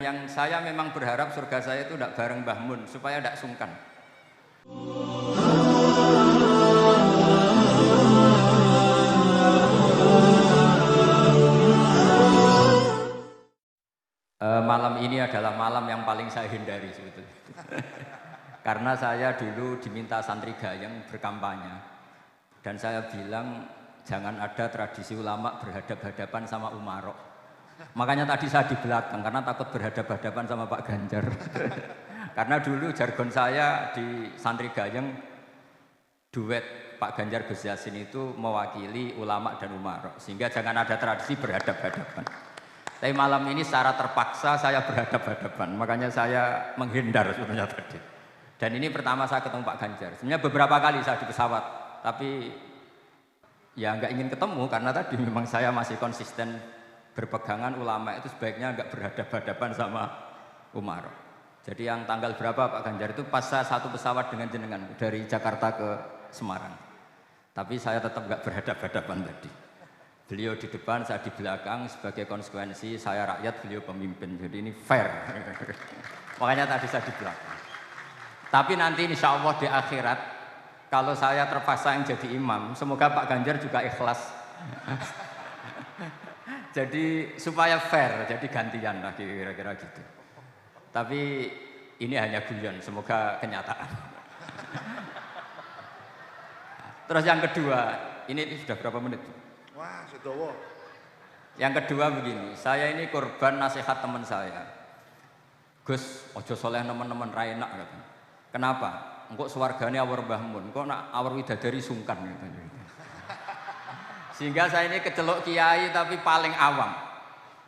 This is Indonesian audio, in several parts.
Yang saya memang berharap surga saya itu tidak bareng Mbah Mun supaya tidak sungkan. Malam ini adalah malam yang paling saya hindari sebetulnya. Karena saya dulu diminta santri gayeng berkampanye dan saya bilang jangan ada tradisi ulama berhadap-hadapan sama Umarok. Makanya tadi saya di belakang karena takut berhadap-hadapan sama Pak Ganjar. Karena dulu jargon saya di santri gayeng duet Pak Ganjar Gus Yassin itu mewakili ulama dan Umarok, sehingga jangan ada tradisi berhadap-hadapan. Tapi malam ini secara terpaksa saya berhadap-hadapan, makanya saya menghindar sebenarnya tadi. Dan ini pertama saya ketemu Pak Ganjar. Sebenarnya beberapa kali saya di pesawat, tapi ya nggak ingin ketemu karena tadi memang saya masih konsisten berpegangan ulama itu sebaiknya nggak berhadap-hadapan sama Umarok. Jadi yang tanggal berapa Pak Ganjar itu pas saya satu pesawat dengan jenengan dari Jakarta ke Semarang. Tapi saya tetap nggak berhadap-hadapan tadi. Beliau di depan, saya di belakang, sebagai konsekuensi saya rakyat, beliau pemimpin. Jadi ini fair. Makanya tadi saya di belakang. Tapi nanti insya Allah di akhirat, kalau saya terpaksa yang jadi imam, semoga Pak Ganjar juga ikhlas. Jadi supaya fair, jadi gantian lah kira-kira gitu. Tapi ini hanya guyon, semoga kenyataan. Terus yang kedua, ini sudah berapa menit? Wah, sedowo. Yang kedua begini, saya ini korban nasihat teman saya. Gus, ojo soleh teman-teman ra enak katanya. Kenapa? Engkau swargane awur Mbah Mun, kok nak awur widadari sungkan katanya. Sehingga saya ini kecelok kiai tapi paling awam.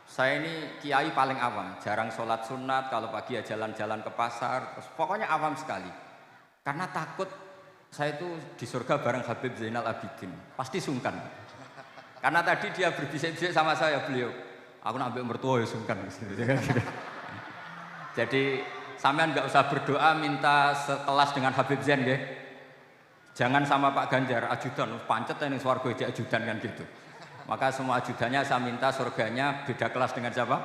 Saya ini kiai paling awam, jarang sholat sunat, kalau pagi ya jalan-jalan ke pasar, terus pokoknya awam sekali. Karena takut saya itu di surga bareng Habib Zainal Abidin, pasti sungkan. Karena tadi dia berbisik-bisik sama saya, beliau, aku nak ambil mertua ya sungkan. Jadi sampean nggak usah berdoa minta sekelas dengan Habib Zain ya. Jangan sama Pak Ganjar, ajudan, pancet ini swarga jadi ajudan kan gitu. Maka semua ajudannya saya minta surganya beda kelas dengan siapa?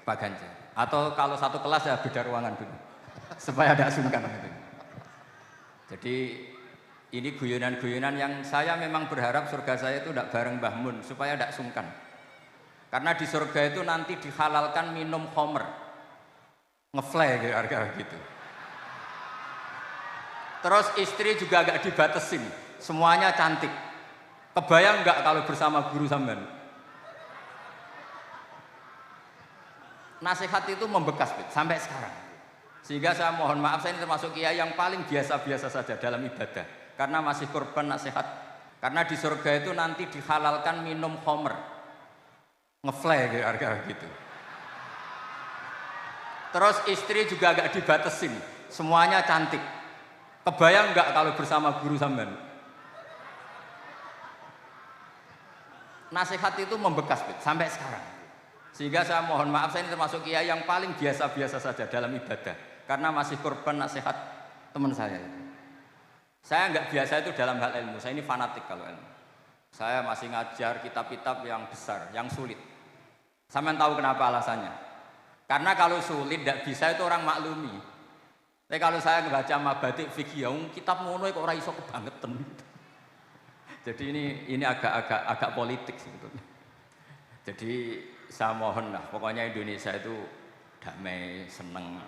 Pak Ganjar. Atau kalau satu kelas ya beda ruangan dulu. Supaya ada sungkan gitu. Jadi ini guyonan-guyonan yang saya memang berharap surga saya itu tidak bareng Mbah Mun supaya tidak sungkan. Karena di surga itu nanti dihalalkan minum khamr. Ngefly gitu. Terus istri juga agak dibatasin, semuanya cantik. Kebayang nggak kalau bersama guru sampean? Nasihat itu membekas sampai sekarang. Sehingga saya mohon maaf, saya ini termasuk kiai yang paling biasa-biasa saja dalam ibadah. Karena masih korban nasihat. Karena di surga itu nanti dihalalkan minum khamr. Ngefly gitu. Terus istri juga agak dibatasin, semuanya cantik. Kebayang nggak kalau bersama guru sampean? Nasihat itu membekas sampai sekarang. Sehingga saya mohon maaf, saya ini termasuk kiai yang paling biasa-biasa saja dalam ibadah. Karena masih korban nasihat teman saya. Saya nggak biasa itu dalam hal ilmu, saya ini fanatik kalau ilmu. Saya masih ngajar kitab-kitab yang besar, yang sulit. Sampean tahu kenapa alasannya? Karena kalau sulit tidak bisa itu orang maklumi. Tapi kalau saya membaca Mabadik Fikih, kitab ngono kok ora iso kebangetan. Jadi ini agak politik sebetulnya. Jadi saya mohon lah, pokoknya Indonesia itu damai, seneng.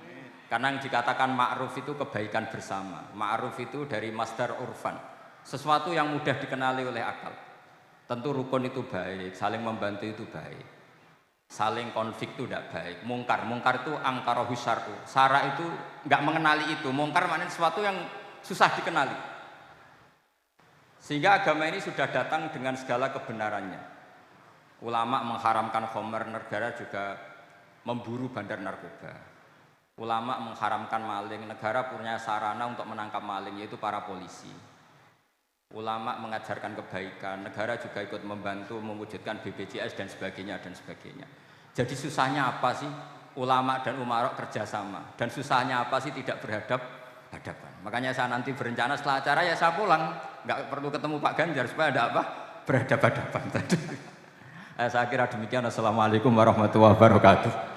Karena yang dikatakan ma'ruf itu kebaikan bersama. Ma'ruf itu dari masdar urfan, sesuatu yang mudah dikenali oleh akal. Tentu rukun itu baik, saling membantu itu baik. Saling konflik itu tidak baik. Mungkar itu angkarohu syar'u. Syara itu nggak mengenali itu. Mungkar maknanya sesuatu yang susah dikenali. Sehingga agama ini sudah datang dengan segala kebenarannya. Ulama mengharamkan khamr, negara juga memburu bandar narkoba. Ulama mengharamkan maling, negara punya sarana untuk menangkap maling, yaitu para polisi. Ulama mengajarkan kebaikan, negara juga ikut membantu mewujudkan BPJS dan sebagainya dan sebagainya. Jadi susahnya apa sih ulama dan umarok kerjasama? Dan susahnya apa sih tidak berhadap-hadapan? Makanya saya nanti berencana setelah acara ya saya pulang, nggak perlu ketemu Pak Ganjar supaya ada apa? Berhadap-hadapan tadi. Saya kira demikian. Assalamualaikum warahmatullahi wabarakatuh.